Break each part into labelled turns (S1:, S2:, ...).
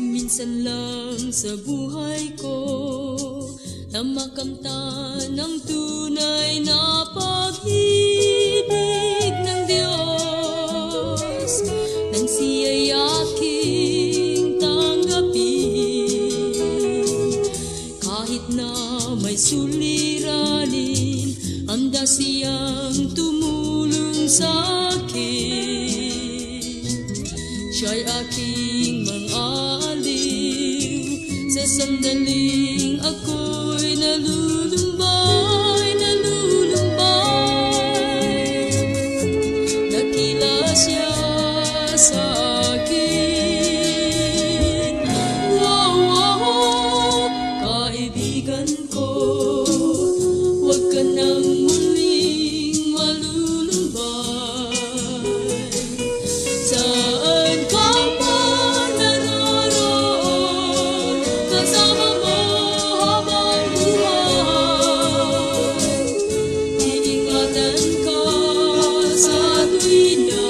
S1: Minsan lang sa buhay ko na makamtan ang tunay na pag-ibig ng Diyos nang siya'y aking tanggapin. Kahit na may suliranin, handa siyang tumulong sa akin. Siya'y aking mang-aliw sa sandaling ako'y nalulumbay, nalulumbay. Nakila siya sa akin. Wow, wow, kaibigan ko, huwag ka nang muling malulumbay. Saan ka man naroon, kasama mo habang buhay. Iingatan ka sa tuwina.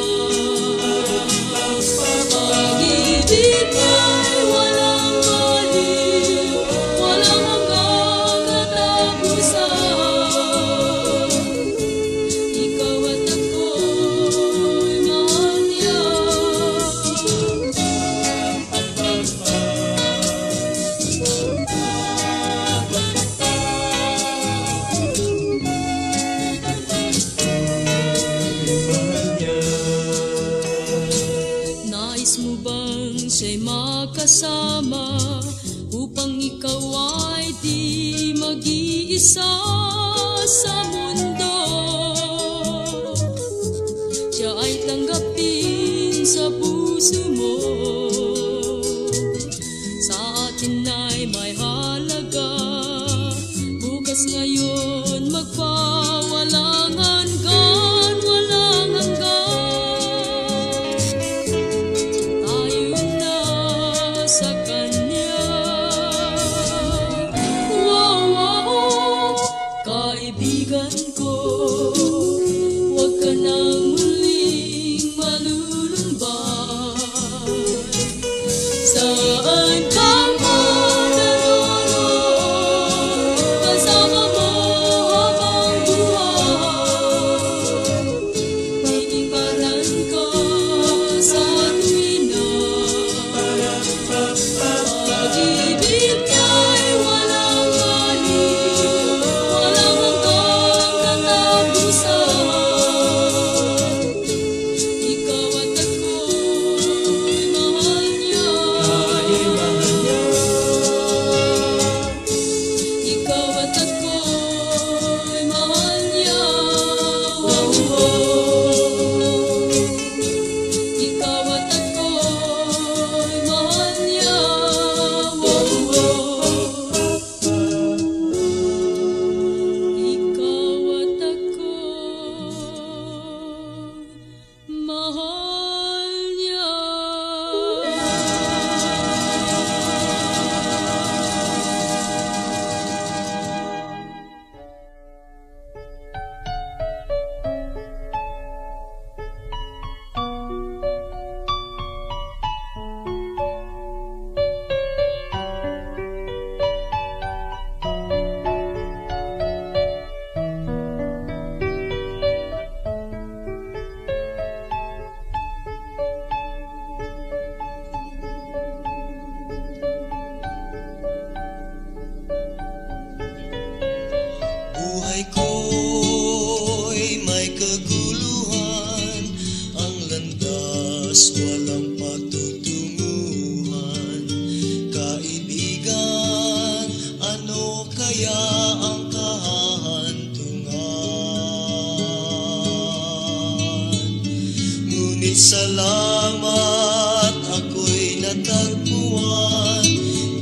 S2: Salamat ako'y natagpuan,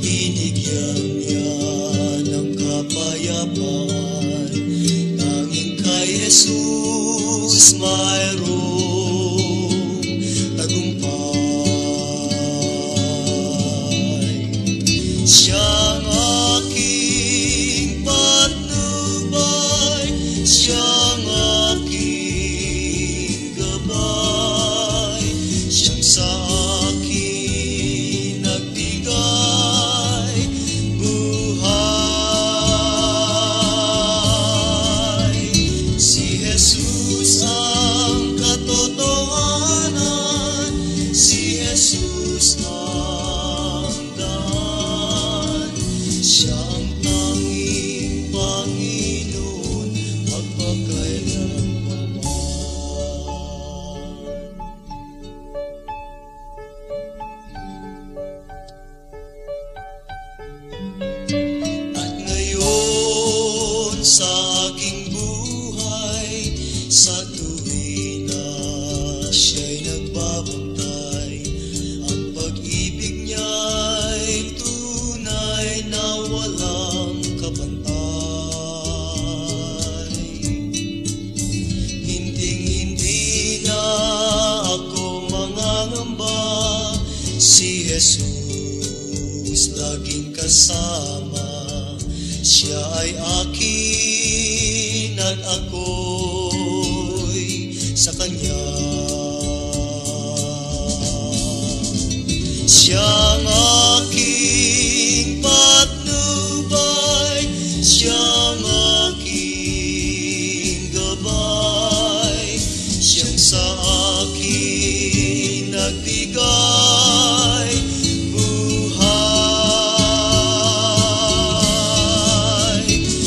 S2: binigyan niya ng kapayapaan. Tanging kay Jesus mayroong tagumpay. Siyang aking patnubay, siyang aking gabay, siyang sa akin nagbigay buhay. Si Jesus ang katotohanan, si Jesus ang daan, siya ang tanging Panginoon magpakailanman. At ngayon sa aking buhay, sa tuwina siya'y nagbabantay, ang pag-ibig niya'y tunay na walang kabantay. Hinding-hindi na ako mangangamba, si Jesus laging kasama. Siya ay akin at ako'y sa Kanya. Siyang aking patnubay, siyang aking gabay, siyang sa akin nagbigay buhay.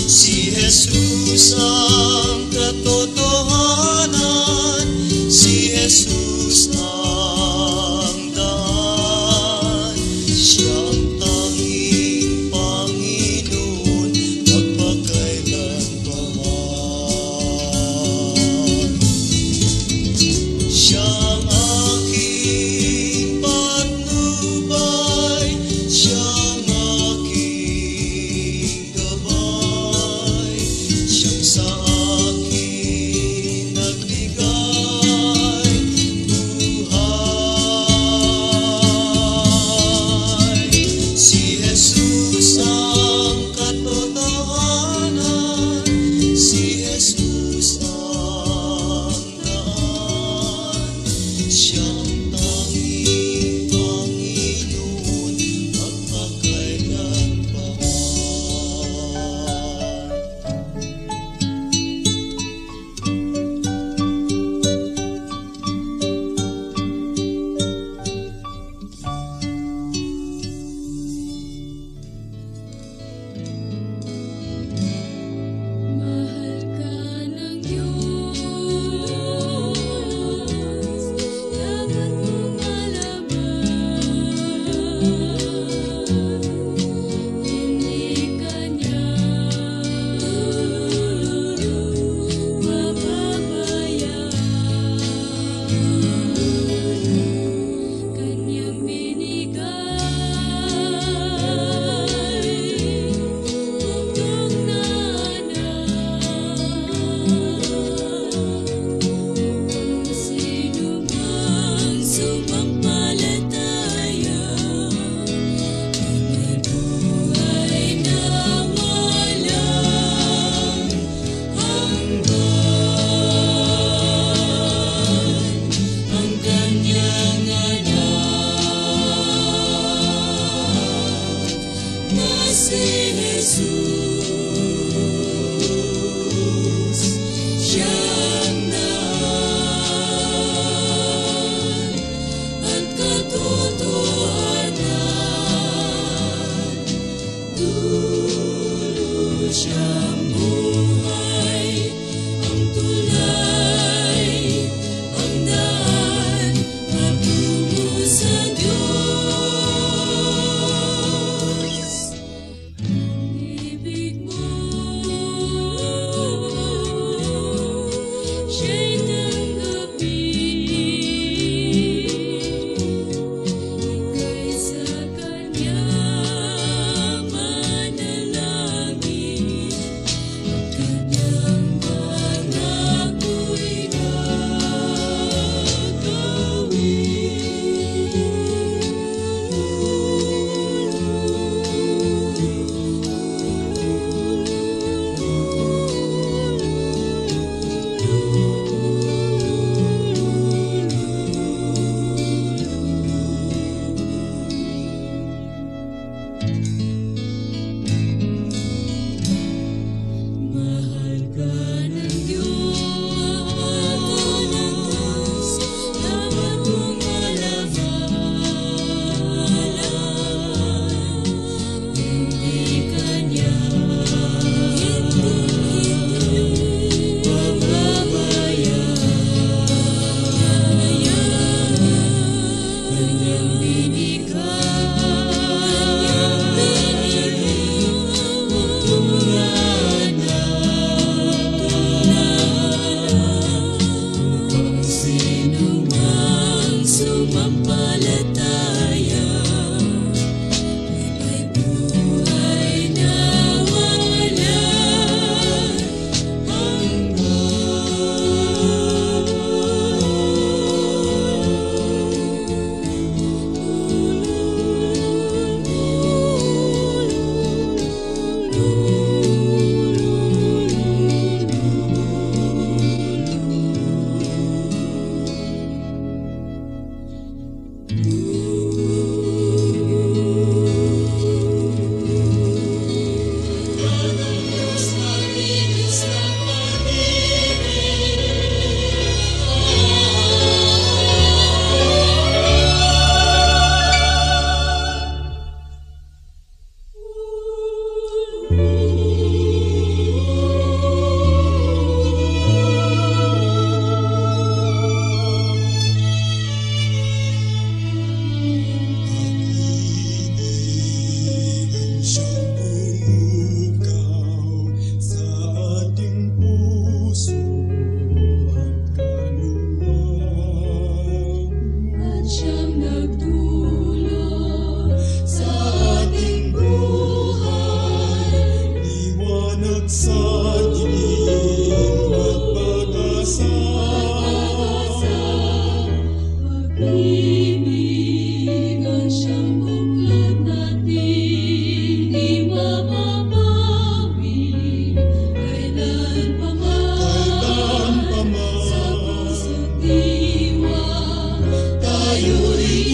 S2: Si Jesus ang katotohanan, si Jesus ang daan, siya ang tanging Panginoon magpakailanman. Siyang aking patnubay, siyang aking gabay, siyang sa akin nagbigay buhay. Si Jesus ang katotohanan, si Jesus ang daan, siyang tanging Panginoon magpakailanman.
S1: Mahal ka ng Diyos,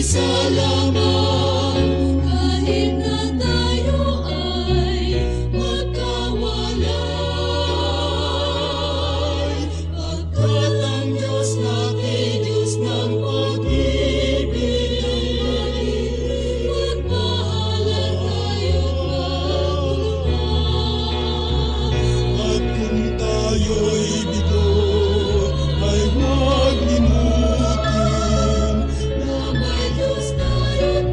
S1: isa lamang, kahit na tayo ay magkawalay. Pagkat ang Diyos natin, Diyos ng pag-ibig, magmahalan tayo't magtulungan.
S2: At kung tayo'y bigo, ay huwag limutin
S1: Na may Diyos tayo't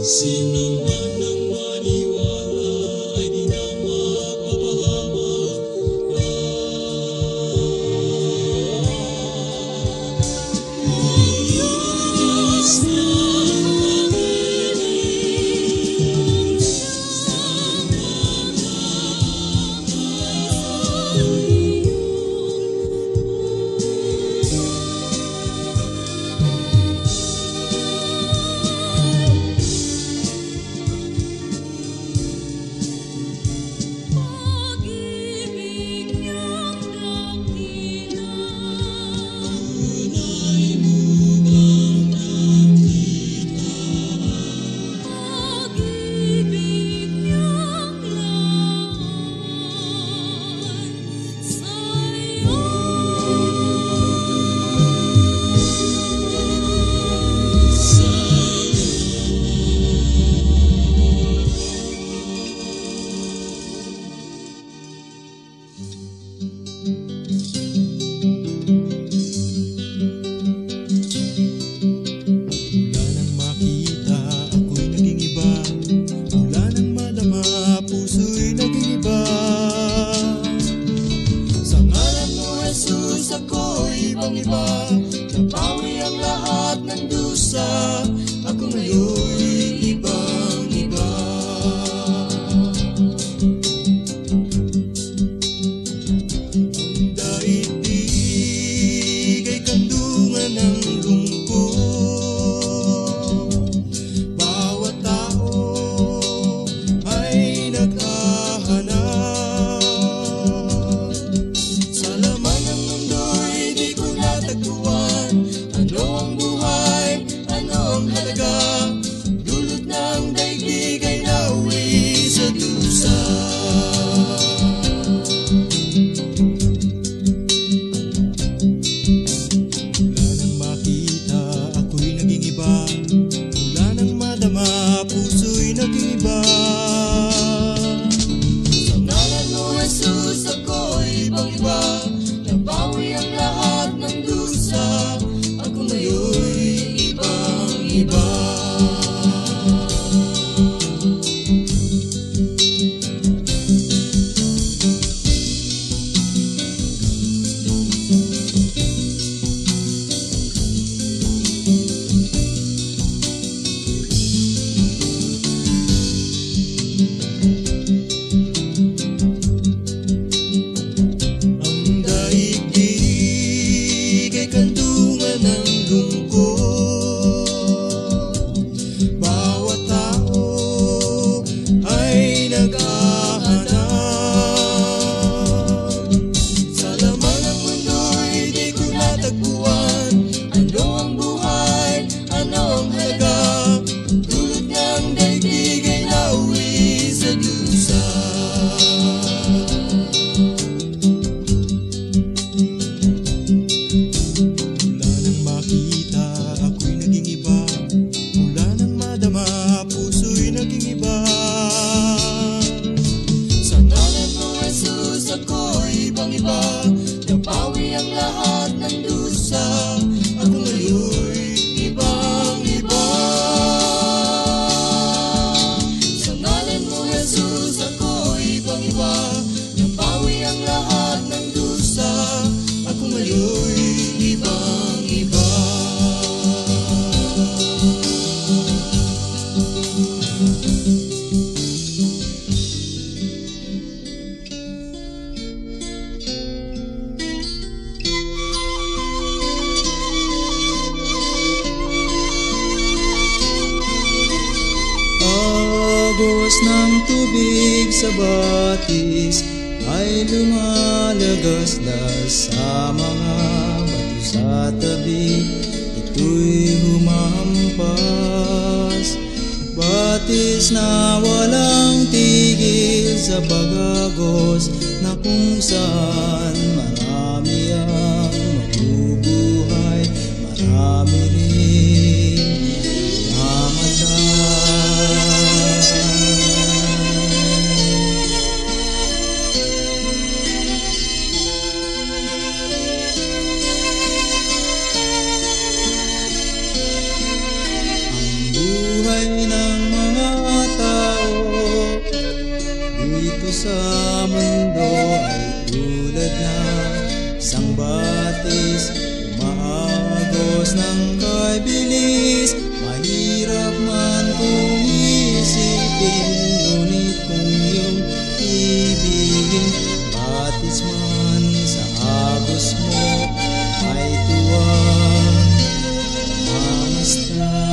S2: Sino man ang maniwala ay di na mapapahamak. Diyos ng pag-ibig sa mga
S1: Pag-ibig niyang dakila,
S2: tunay mo bang nakita?
S1: pag-ibig niyang laan sa'yo.
S2: Mula nang makita, ako'y naging iba. Mula nang madama, puso'y naging iba. Sa ngalan mo, Jesus, ako'y ibang-iba. Nabawi ang lahat ng dusa. Ako ngayon'y ibang-iba. Ang daigdig ay kandungan ng lungkot. Bawat tao ay naghahanap. Sa laman ng mundo'y di ko natagpuan. Ano ang buhay? Ano ang halaga? Dulot ng daigdig ay nauwi sa dusa. Mula nang makita, ako'y naging iba. Mula nang madama, puso'y naging iba. Sa ngalan mo, Jesus, ako'y ibang-iba. Nabawi ang lahat ng dusa. Ako ngayon'y ibang-iba. Ang daigdig ay kandungan ng lungkot. Bawat tao ay naghahanap. Sa laman ng mundo'y di ko natagpuan. Ano ang buhay? Ano ang halaga? Dulot ng daigdig ay nauwi sa dusa. Mula nang makita, ako'y naging iba. Mula nang madama, puso'y naging iba. Sa ngalan mo, Jesus, ako'y ibang-iba. Nabawi ang lahat ng dusa. Ako ngayon'y ibang-iba. Sa ngalan mo, Jesus, ako'y ibang-iba. Nabawi ang lahat ng dusa. Ako ngayon'y ibang-iba. Agos ng tubig sa batis ay lumalagaslas sa mga bato sa tabi. Ito'y humampas, batis na walang tigil sa pag-agos, na kung saan marami ang mabubuhay, marami rin namatay. Ang buhay ng ng kay bilis, mahirap man kung isipin, ngunit kung iyong ibigin, batis man sa agos mo ay tuwang mamasdan.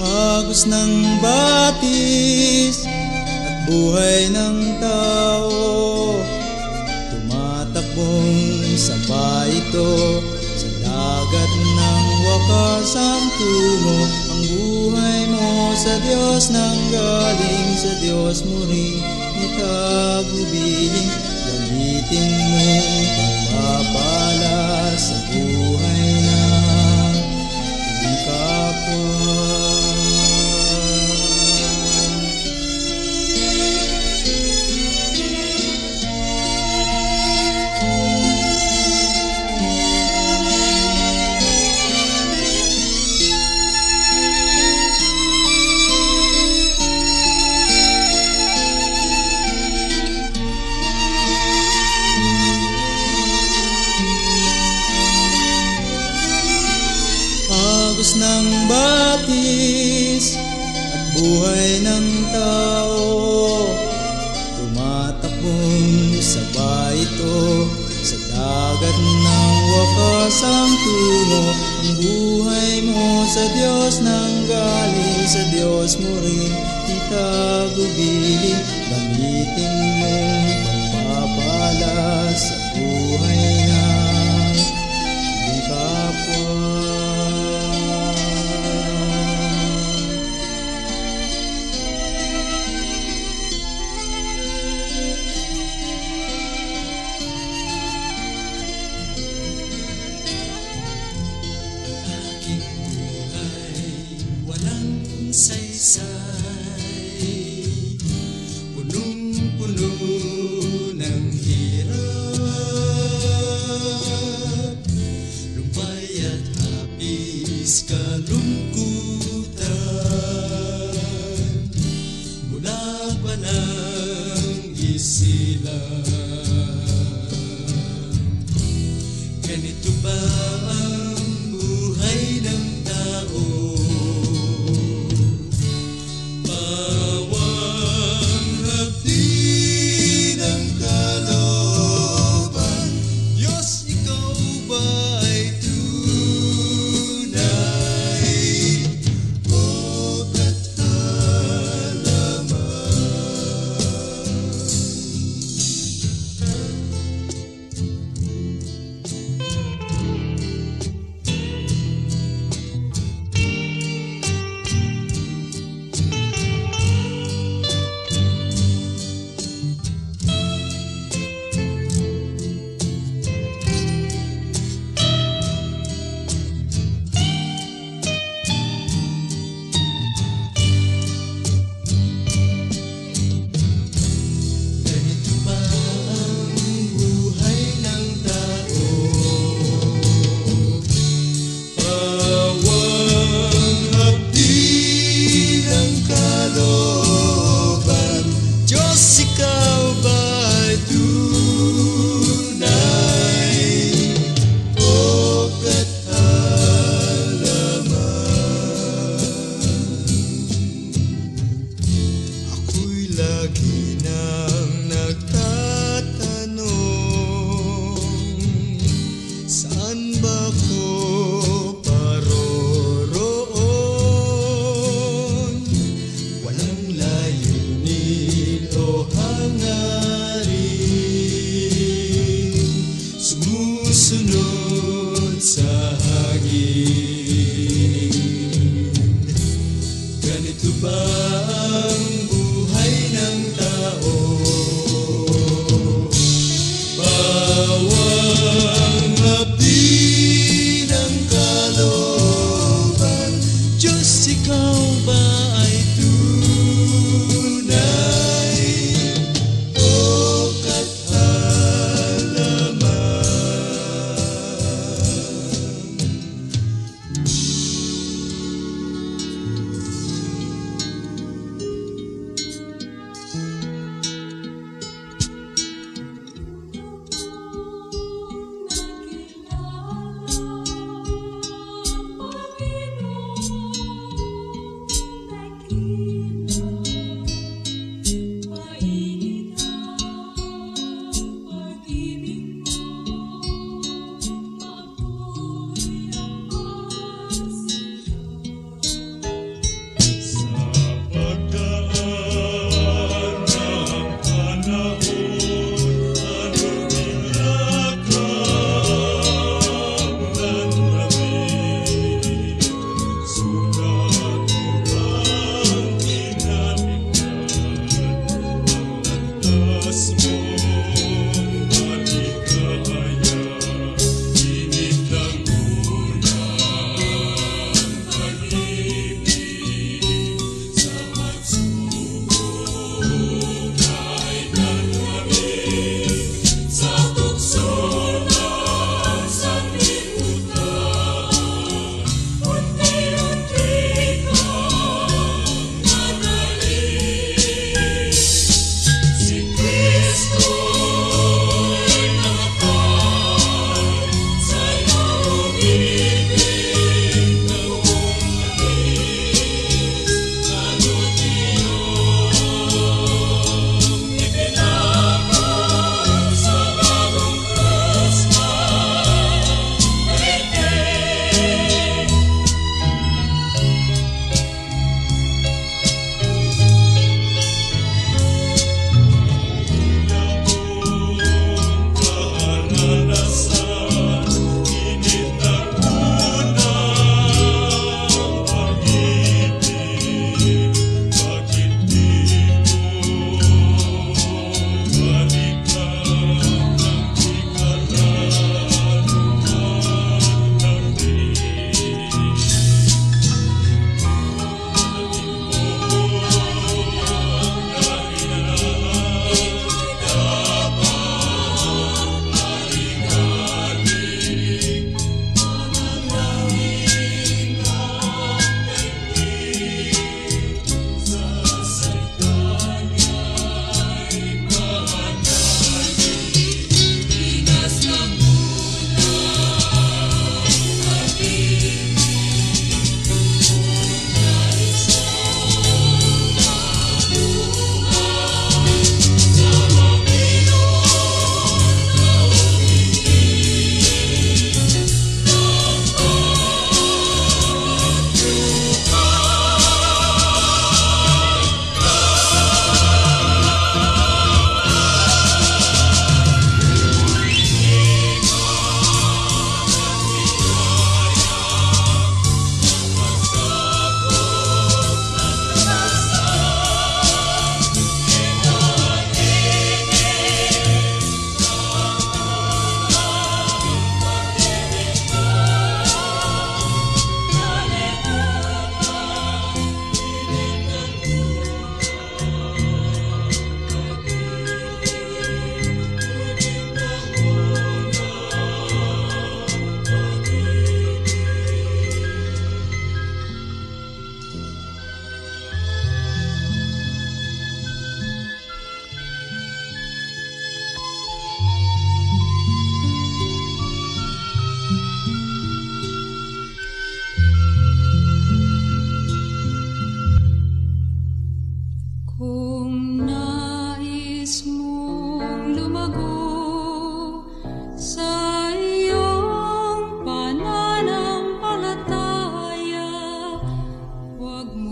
S2: Agos ng batis at buhay ng tao, tumatakbong sabay ito sa dagat ng wakas ang tungo. Ang buhay mo sa Diyos nang galing, sa Diyos mo rin itagubilin. Gamitin mo pagpapala sa buhay ng iyong kapwa. Agos ng batis at buhay ng tao, tumatakbong sabay ito sa dagat ng wakas ang tungo. Ang buhay mo sa Diyos nang galing, sa Diyos mo rin itagubilin. Gamitin mo pagpapala sa buhay ng iyong kapwa.
S3: Saysay, punong-puno ng hirap, lumpay at hapis kalungkutan, mula pa ng isilang. Ganito ba ang buhay ng tao?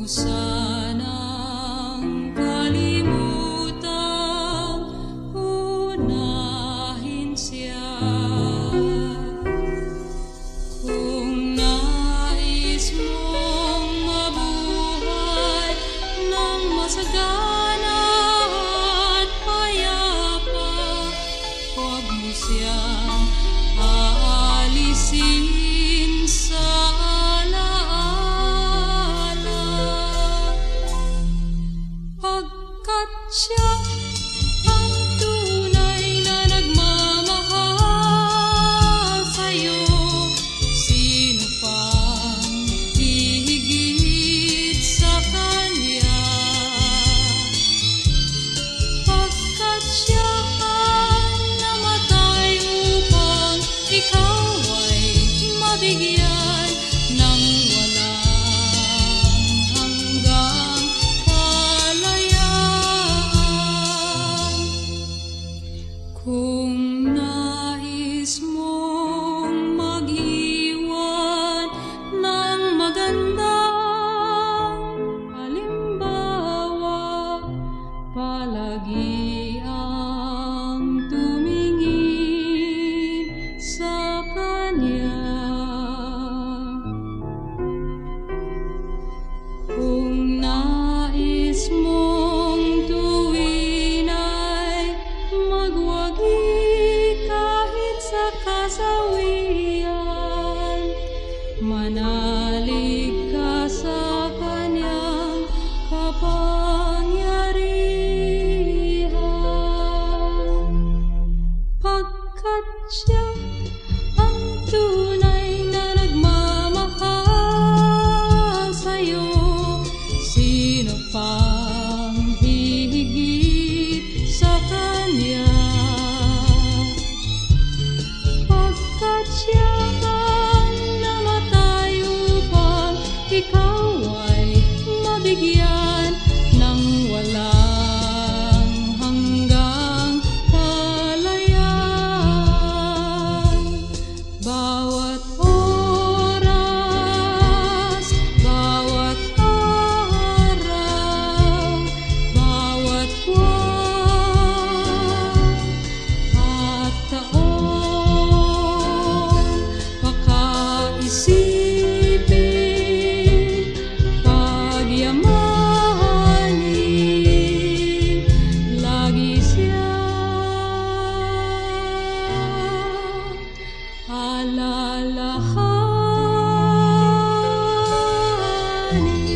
S1: sanang kalimutang unahin siya. Kung nais mong mabuhay ng masagana at payapa, huwag mo siyang aalisin sa alaala, pagkat siya ang tunay na nagmamahal sa'yo. Sino pang hihigit sa kanya? Pagkat siya ang namatay upang ikaw ay mabigyan ng walang hanggang kalayaan. Kung nais mong mag-iwan ng magandang halimbawa, palagi ang tumingin sa kanya. Kung nais mong tuwin ay magwagi kahit sa kasawian, manalig ka sa kanyang kapangyarihan, pagkat siya ang tunay na nagmamahal sa'yo. Sino pang hihigit sa kanya? Pagkat siya ang namatay upang ikaw ay mabigyan ng walang hanggang kalayaan. Bawat oras, bawat araw, bawat buwan at taon, pakaisipin, pagyamanin, lagi siyang alalahanin.